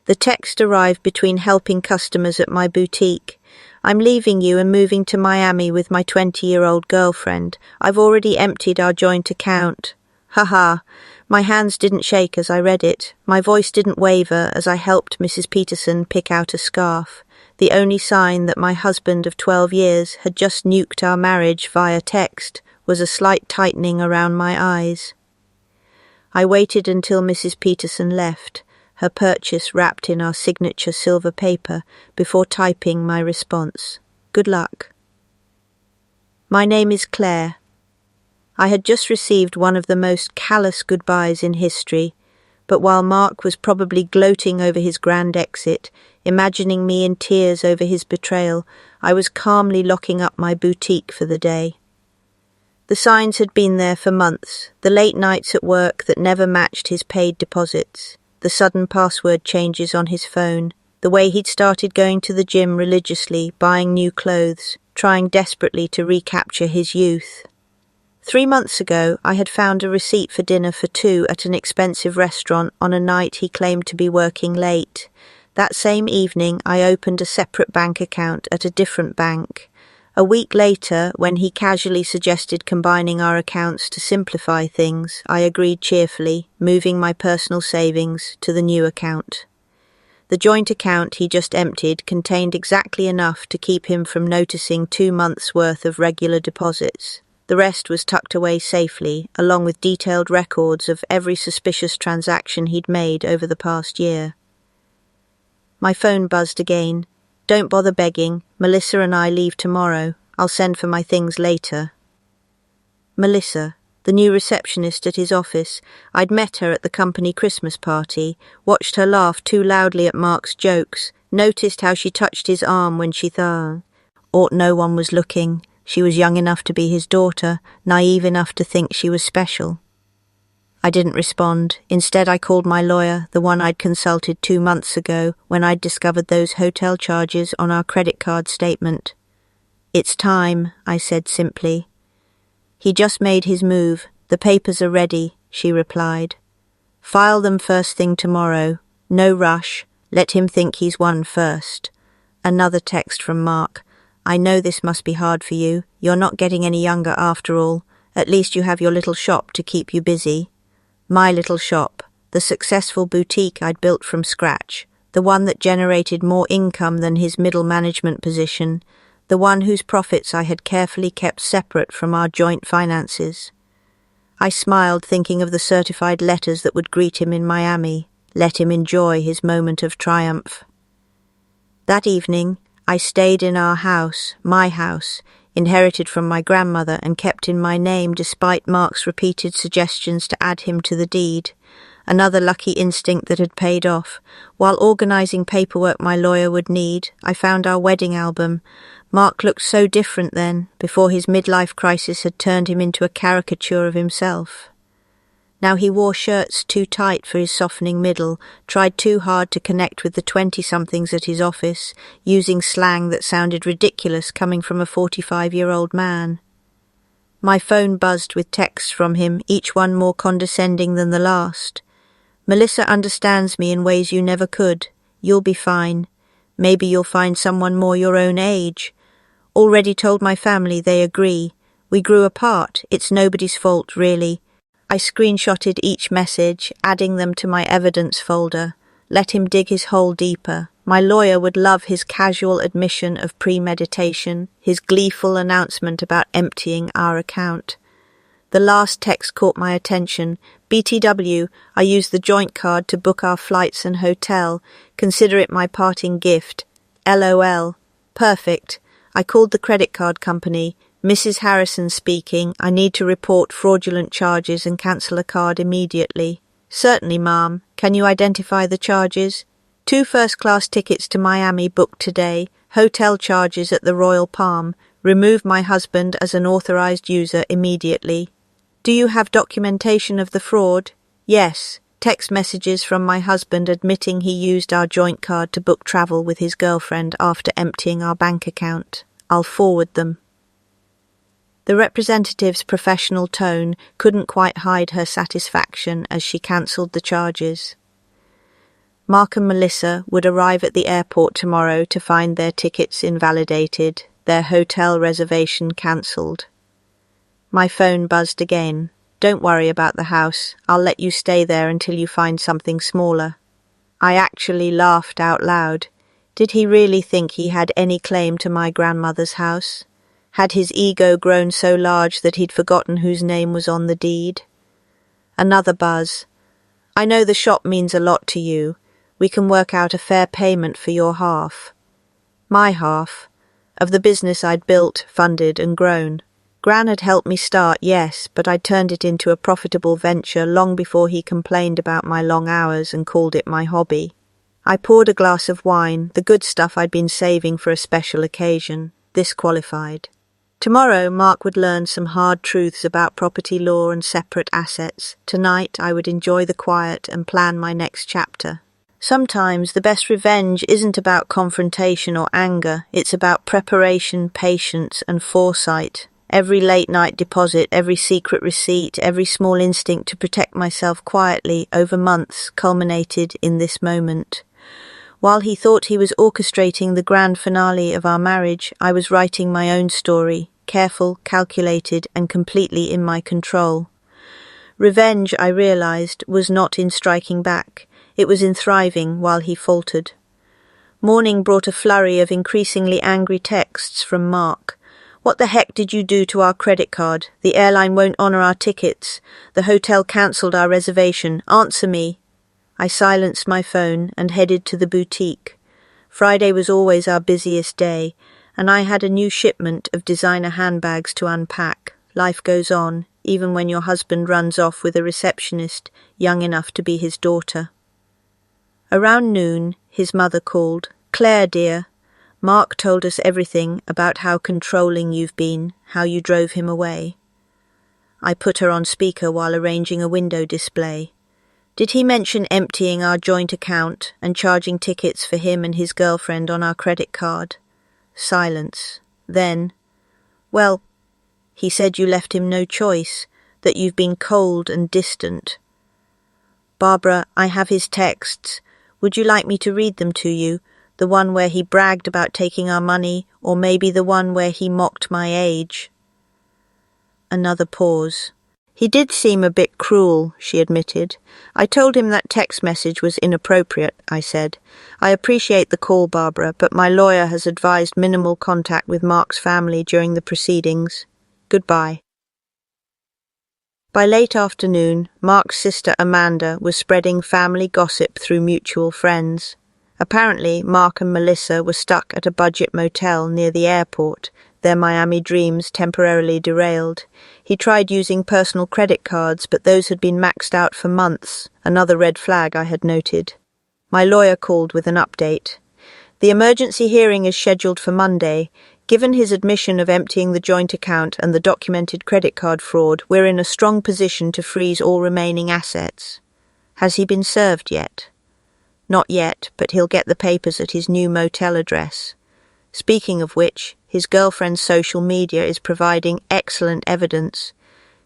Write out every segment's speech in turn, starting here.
The text arrived between helping customers at my boutique. I'm leaving you and moving to Miami with my 20-year-old girlfriend. I've already emptied our joint account. Haha. My hands didn't shake as I read it. My voice didn't waver as I helped Mrs. Peterson pick out a scarf. The only sign that my husband of 12 years had just nuked our marriage via text was a slight tightening around my eyes. I waited until Mrs. Peterson left, her purchase wrapped in our signature silver paper, before typing my response. Good luck. My name is Claire. I had just received one of the most callous goodbyes in history, but while Mark was probably gloating over his grand exit, imagining me in tears over his betrayal, I was calmly locking up my boutique for the day. The signs had been there for months, the late nights at work that never matched his paid deposits, the sudden password changes on his phone, the way he'd started going to the gym religiously, buying new clothes, trying desperately to recapture his youth. 3 months ago, I had found a receipt for dinner for 2 at an expensive restaurant on a night he claimed to be working late. That same evening, I opened a separate bank account at a different bank. A week later, when he casually suggested combining our accounts to simplify things, I agreed cheerfully, moving my personal savings to the new account. The joint account he just emptied contained exactly enough to keep him from noticing 2 months' worth of regular deposits. The rest was tucked away safely, along with detailed records of every suspicious transaction he'd made over the past year. My phone buzzed again. Don't bother begging. Melissa and I leave tomorrow. I'll send for my things later. Melissa, the new receptionist at his office. I'd met her at the company Christmas party, watched her laugh too loudly at Mark's jokes, noticed how she touched his arm when she thought no one was looking. She was young enough to be his daughter, naive enough to think she was special. I didn't respond. Instead, I called my lawyer, the one I'd consulted 2 months ago when I'd discovered those hotel charges on our credit card statement. It's time, I said simply. He just made his move. The papers are ready, she replied. File them first thing tomorrow. No rush. Let him think he's won first. Another text from Mark. I know this must be hard for you. You're not getting any younger after all. At least you have your little shop to keep you busy. My little shop, the successful boutique I'd built from scratch, the one that generated more income than his middle management position, the one whose profits I had carefully kept separate from our joint finances. I smiled, thinking of the certified letters that would greet him in Miami, let him enjoy his moment of triumph. That evening, I stayed in our house, my house, inherited from my grandmother and kept in my name despite Mark's repeated suggestions to add him to the deed. Another lucky instinct that had paid off. While organising paperwork my lawyer would need, I found our wedding album. Mark looked so different then, before his midlife crisis had turned him into a caricature of himself. Now he wore shirts too tight for his softening middle, tried too hard to connect with the 20-somethings at his office, using slang that sounded ridiculous coming from a 45-year-old man. My phone buzzed with texts from him, each one more condescending than the last. Melissa understands me in ways you never could. You'll be fine. Maybe you'll find someone more your own age. Already told my family, they agree. We grew apart. It's nobody's fault, really. I screenshotted each message, adding them to my evidence folder. Let him dig his hole deeper. My lawyer would love his casual admission of premeditation, his gleeful announcement about emptying our account. The last text caught my attention. BTW, I used the joint card to book our flights and hotel. Consider it my parting gift. LOL. Perfect. I called the credit card company. Mrs. Harrison speaking. I need to report fraudulent charges and cancel a card immediately. Certainly, ma'am. Can you identify the charges? 2 first-class tickets to Miami booked today. Hotel charges at the Royal Palm. Remove my husband as an authorized user immediately. Do you have documentation of the fraud? Yes. Text messages from my husband admitting he used our joint card to book travel with his girlfriend after emptying our bank account. I'll forward them. The representative's professional tone couldn't quite hide her satisfaction as she cancelled the charges. Mark and Melissa would arrive at the airport tomorrow to find their tickets invalidated, their hotel reservation cancelled. My phone buzzed again. Don't worry about the house. I'll let you stay there until you find something smaller. I actually laughed out loud. Did he really think he had any claim to my grandmother's house? Had his ego grown so large that he'd forgotten whose name was on the deed? Another buzz. I know the shop means a lot to you. We can work out a fair payment for your half. My half. Of the business I'd built, funded and grown. Gran had helped me start, yes, but I'd turned it into a profitable venture long before he complained about my long hours and called it my hobby. I poured a glass of wine, the good stuff I'd been saving for a special occasion. This qualified. Tomorrow Mark would learn some hard truths about property law and separate assets. Tonight I would enjoy the quiet and plan my next chapter. Sometimes the best revenge isn't about confrontation or anger. It's about preparation, patience and foresight. Every late-night deposit, every secret receipt, every small instinct to protect myself quietly over months culminated in this moment. While he thought he was orchestrating the grand finale of our marriage, I was writing my own story, careful, calculated, and completely in my control. Revenge, I realized, was not in striking back. It was in thriving while he faltered. Morning brought a flurry of increasingly angry texts from Mark. What the heck did you do to our credit card? The airline won't honor our tickets. The hotel cancelled our reservation. Answer me. I silenced my phone and headed to the boutique. Friday was always our busiest day, and I had a new shipment of designer handbags to unpack. Life goes on, even when your husband runs off with a receptionist young enough to be his daughter. Around noon, his mother called. Claire, dear, Mark told us everything about how controlling you've been, how you drove him away. I put her on speaker while arranging a window display. Did he mention emptying our joint account and charging tickets for him and his girlfriend on our credit card? Silence. Then, well, he said you left him no choice, that you've been cold and distant. Barbara, I have his texts. Would you like me to read them to you? The one where he bragged about taking our money, or maybe the one where he mocked my age? Another pause. He did seem a bit cruel, she admitted. I told him that text message was inappropriate, I said. I appreciate the call, Barbara, but my lawyer has advised minimal contact with Mark's family during the proceedings. Goodbye. By late afternoon, Mark's sister Amanda was spreading family gossip through mutual friends. Apparently, Mark and Melissa were stuck at a budget motel near the airport, their Miami dreams temporarily derailed. He tried using personal credit cards, but those had been maxed out for months, another red flag I had noted. My lawyer called with an update. The emergency hearing is scheduled for Monday. Given his admission of emptying the joint account and the documented credit card fraud, we're in a strong position to freeze all remaining assets. Has he been served yet? Not yet, but he'll get the papers at his new motel address. Speaking of which, his girlfriend's social media is providing excellent evidence.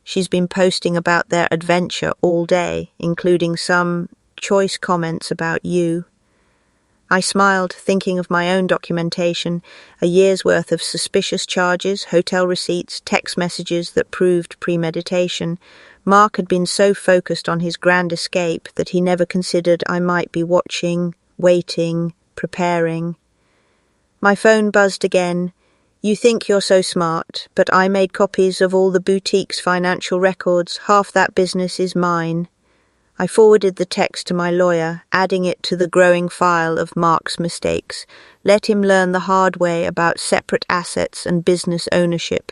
She's been posting about their adventure all day, including some choice comments about you. I smiled, thinking of my own documentation, a year's worth of suspicious charges, hotel receipts, text messages that proved premeditation. Mark had been so focused on his grand escape that he never considered I might be watching, waiting, preparing. My phone buzzed again. You think you're so smart, but I made copies of all the boutique's financial records. Half that business is mine. I forwarded the text to my lawyer, adding it to the growing file of Mark's mistakes. Let him learn the hard way about separate assets and business ownership.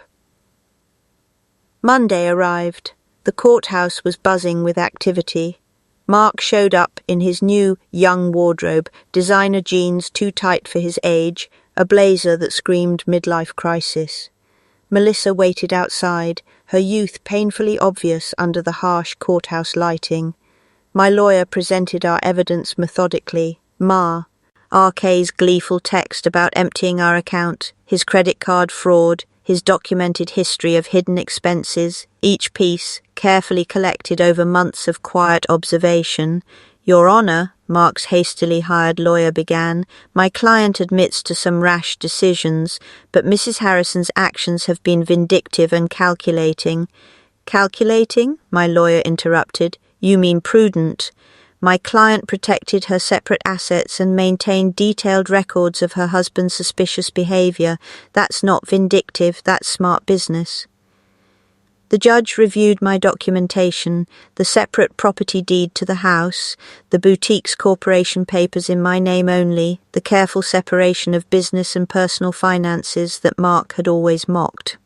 Monday arrived. The courthouse was buzzing with activity. Mark showed up in his new young wardrobe, designer jeans too tight for his age, a blazer that screamed midlife crisis. Melissa waited outside, her youth painfully obvious under the harsh courthouse lighting. My lawyer presented our evidence methodically. RK's gleeful text about emptying our account, his credit card fraud, his documented history of hidden expenses, each piece carefully collected over months of quiet observation. Your Honor, Mark's hastily hired lawyer began, my client admits to some rash decisions, but Mrs. Harrison's actions have been vindictive and calculating. Calculating? My lawyer interrupted. You mean prudent. My client protected her separate assets and maintained detailed records of her husband's suspicious behavior. That's not vindictive, that's smart business. The judge reviewed my documentation, the separate property deed to the house, the boutique's corporation papers in my name only, the careful separation of business and personal finances that Mark had always mocked.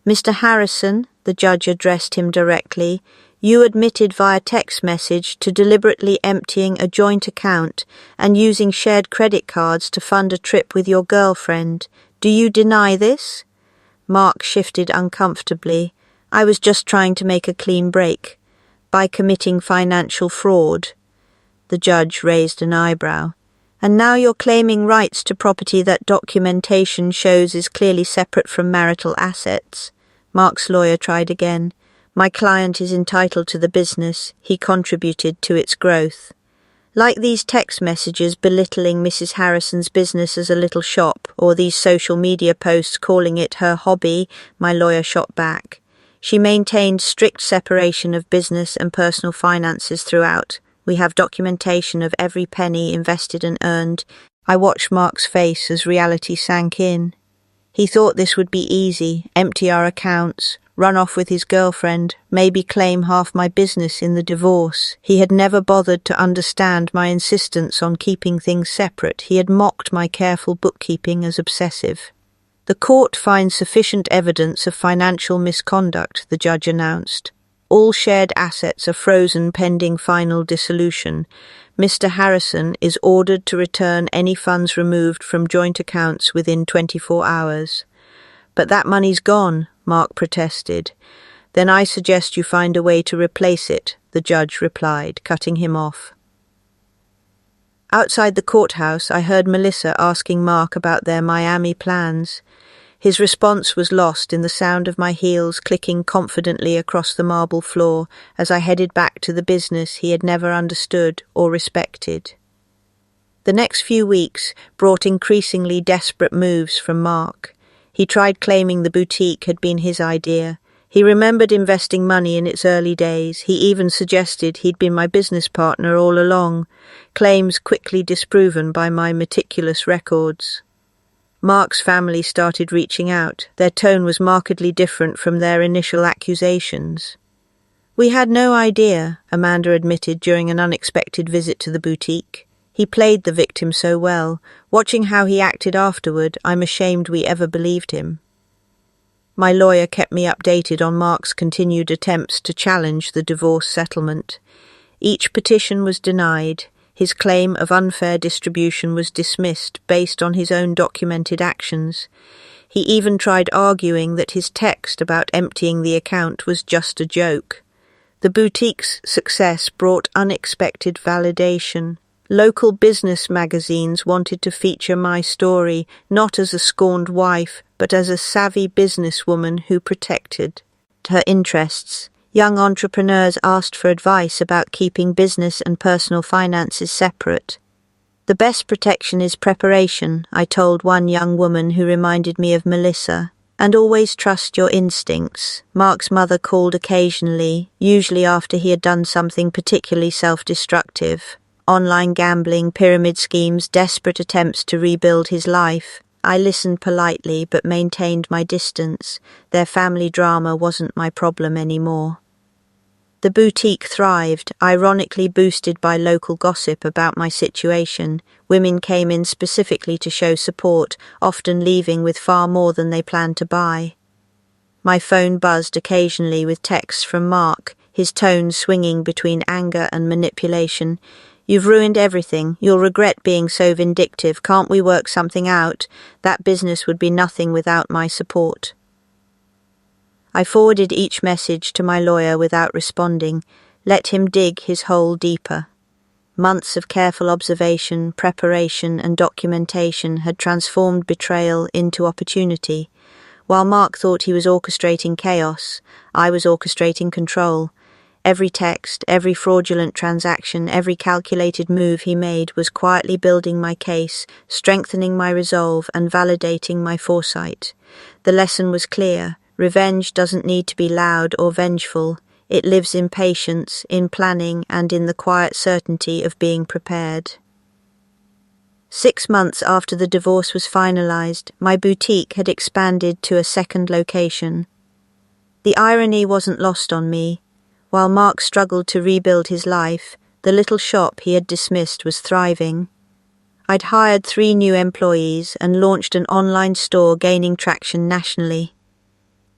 Mr. Harrison, the judge addressed him directly, you admitted via text message to deliberately emptying a joint account and using shared credit cards to fund a trip with your girlfriend. Do you deny this? Mark shifted uncomfortably. I was just trying to make a clean break. By committing financial fraud. The judge raised an eyebrow. And now you're claiming rights to property that documentation shows is clearly separate from marital assets. Mark's lawyer tried again. My client is entitled to the business. He contributed to its growth. Like these text messages belittling Mrs. Harrison's business as a little shop, or these social media posts calling it her hobby, my lawyer shot back. She maintained strict separation of business and personal finances throughout. We have documentation of every penny invested and earned. I watched Mark's face as reality sank in. He thought this would be easy, empty our accounts, run off with his girlfriend, maybe claim half my business in the divorce. He had never bothered to understand my insistence on keeping things separate. He had mocked my careful bookkeeping as obsessive. The court finds sufficient evidence of financial misconduct, the judge announced. All shared assets are frozen pending final dissolution. Mr. Harrison is ordered to return any funds removed from joint accounts within 24 hours. But that money's gone, Mark protested. Then I suggest you find a way to replace it, the judge replied, cutting him off. Outside the courthouse, I heard Melissa asking Mark about their Miami plans. His response was lost in the sound of my heels clicking confidently across the marble floor as I headed back to the business he had never understood or respected. The next few weeks brought increasingly desperate moves from Mark. He tried claiming the boutique had been his idea. He remembered investing money in its early days. He even suggested he'd been my business partner all along, claims quickly disproven by my meticulous records. Mark's family started reaching out. Their tone was markedly different from their initial accusations. We had no idea, Amanda admitted during an unexpected visit to the boutique. He played the victim so well. Watching how he acted afterward, I'm ashamed we ever believed him. My lawyer kept me updated on Mark's continued attempts to challenge the divorce settlement. Each petition was denied. His claim of unfair distribution was dismissed based on his own documented actions. He even tried arguing that his text about emptying the account was just a joke. The boutique's success brought unexpected validation. Local business magazines wanted to feature my story, not as a scorned wife, but as a savvy businesswoman who protected her interests. Young entrepreneurs asked for advice about keeping business and personal finances separate. The best protection is preparation, I told one young woman who reminded me of Melissa. And always trust your instincts. Mark's mother called occasionally, usually after he had done something particularly self-destructive. Online gambling, pyramid schemes, desperate attempts to rebuild his life. I listened politely but maintained my distance. Their family drama wasn't my problem anymore. The boutique thrived, ironically boosted by local gossip about my situation. Women came in specifically to show support, often leaving with far more than they planned to buy. My phone buzzed occasionally with texts from Mark, his tone swinging between anger and manipulation. You've ruined everything. You'll regret being so vindictive. Can't we work something out? That business would be nothing without my support. I forwarded each message to my lawyer without responding, let him dig his hole deeper. Months of careful observation, preparation, and documentation had transformed betrayal into opportunity. While Mark thought he was orchestrating chaos, I was orchestrating control. Every text, every fraudulent transaction, every calculated move he made was quietly building my case, strengthening my resolve, and validating my foresight. The lesson was clear. Revenge doesn't need to be loud or vengeful. It lives in patience, in planning, and in the quiet certainty of being prepared. 6 months after the divorce was finalized, my boutique had expanded to a second location. The irony wasn't lost on me. While Mark struggled to rebuild his life, the little shop he had dismissed was thriving. I'd hired 3 new employees and launched an online store gaining traction nationally.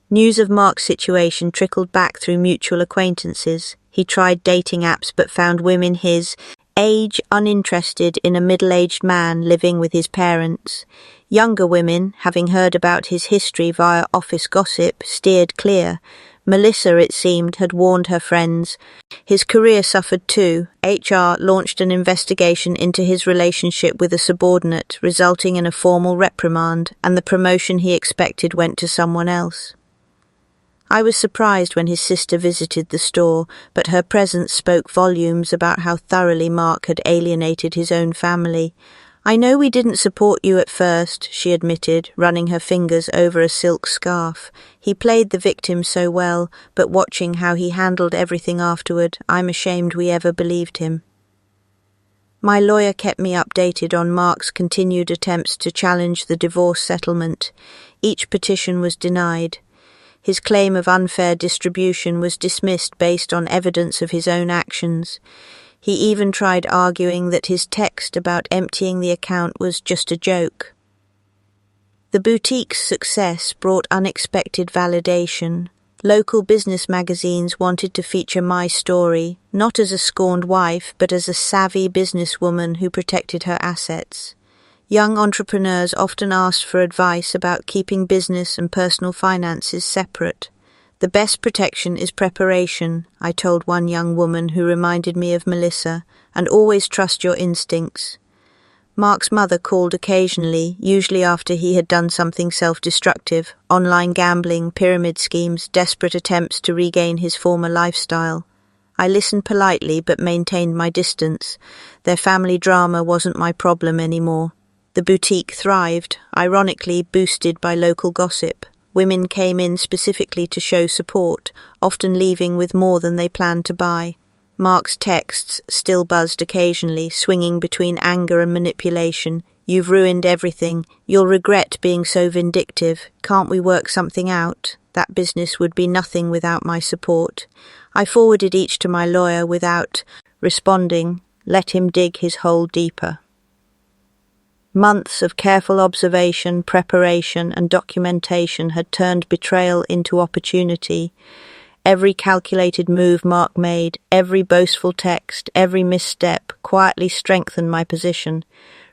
News of Mark's situation trickled back through mutual acquaintances. He tried dating apps but found women his age uninterested in a middle-aged man living with his parents. Younger women, having heard about his history via office gossip, steered clear. Melissa, it seemed, had warned her friends. His career suffered too. HR launched an investigation into his relationship with a subordinate, resulting in a formal reprimand, and the promotion he expected went to someone else. I was surprised when his sister visited the store, but her presence spoke volumes about how thoroughly Mark had alienated his own family. "I know we didn't support you at first," she admitted, running her fingers over a silk scarf. "He played the victim so well, but watching how he handled everything afterward, I'm ashamed we ever believed him." My lawyer kept me updated on Mark's continued attempts to challenge the divorce settlement. Each petition was denied. His claim of unfair distribution was dismissed based on evidence of his own actions. He even tried arguing that his text about emptying the account was just a joke. The boutique's success brought unexpected validation. Local business magazines wanted to feature my story, not as a scorned wife, but as a savvy businesswoman who protected her assets. Young entrepreneurs often asked for advice about keeping business and personal finances separate. "The best protection is preparation," I told one young woman who reminded me of Melissa, "and always trust your instincts." Mark's mother called occasionally, usually after he had done something self-destructive: online gambling, pyramid schemes, desperate attempts to regain his former lifestyle. I listened politely but maintained my distance. Their family drama wasn't my problem anymore. The boutique thrived, ironically boosted by local gossip. Women came in specifically to show support, often leaving with more than they planned to buy. Mark's texts still buzzed occasionally, swinging between anger and manipulation. "You've ruined everything. You'll regret being so vindictive. Can't we work something out?" That business would be nothing without my support. I forwarded each to my lawyer without responding, let him dig his hole deeper. Months of careful observation, preparation, and documentation had turned betrayal into opportunity. Every calculated move Mark made, every boastful text, every misstep quietly strengthened my position.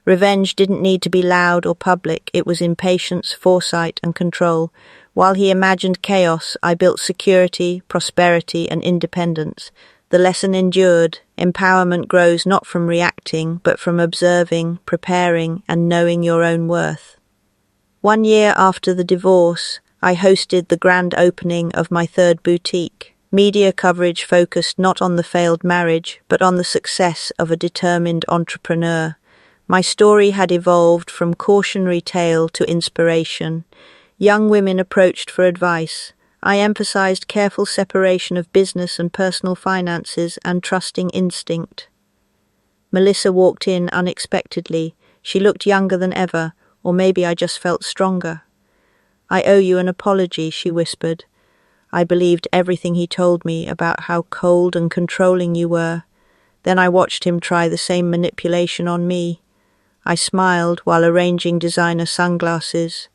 Revenge didn't need to be loud or public. It was in patience, foresight, and control. While he imagined chaos, I built security, prosperity, and independence. The lesson endured. Empowerment grows not from reacting, but from observing, preparing, and knowing your own worth. 1 year after the divorce, I hosted the grand opening of my third boutique. Media coverage focused not on the failed marriage, but on the success of a determined entrepreneur. My story had evolved from cautionary tale to inspiration. Young women approached for advice. I emphasized careful separation of business and personal finances and trusting instinct. Melissa walked in unexpectedly. She looked younger than ever, or maybe I just felt stronger. "I owe you an apology," she whispered. "I believed everything he told me about how cold and controlling you were. Then I watched him try the same manipulation on me." I smiled while arranging designer sunglasses.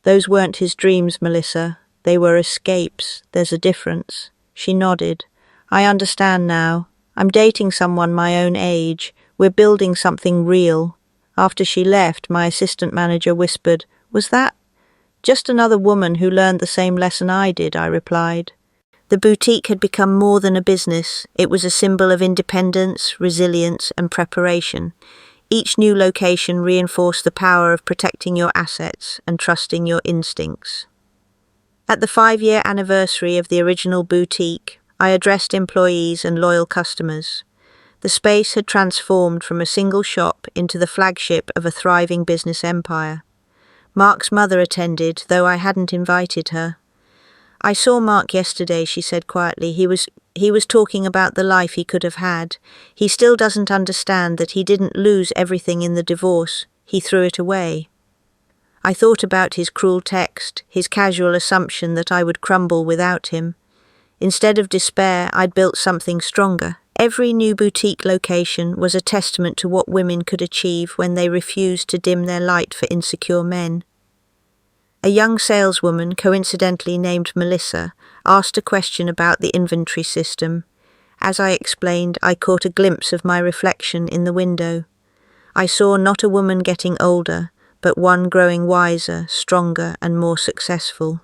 "Those weren't his dreams, Melissa. They were escapes. There's a difference." She nodded. "I understand now. I'm dating someone my own age. We're building something real." After she left, my assistant manager whispered, "Was that?" "Just another woman who learned the same lesson I did," I replied. The boutique had become more than a business. It was a symbol of independence, resilience, and preparation. Each new location reinforced the power of protecting your assets and trusting your instincts. At the 5-year anniversary of the original boutique, I addressed employees and loyal customers. The space had transformed from a single shop into the flagship of a thriving business empire. Mark's mother attended, though I hadn't invited her. "I saw Mark yesterday," she said quietly. He was talking about the life he could have had. He still doesn't understand that he didn't lose everything in the divorce. He threw it away." I thought about his cruel text, his casual assumption that I would crumble without him. Instead of despair, I'd built something stronger. Every new boutique location was a testament to what women could achieve when they refused to dim their light for insecure men. A young saleswoman, coincidentally named Melissa, asked a question about the inventory system. As I explained, I caught a glimpse of my reflection in the window. I saw not a woman getting older, but one growing wiser, stronger, and more successful.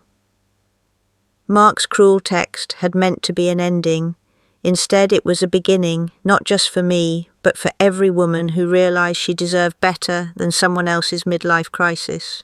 Mark's cruel text had meant to be an ending. Instead, it was a beginning, not just for me, but for every woman who realized she deserved better than someone else's midlife crisis.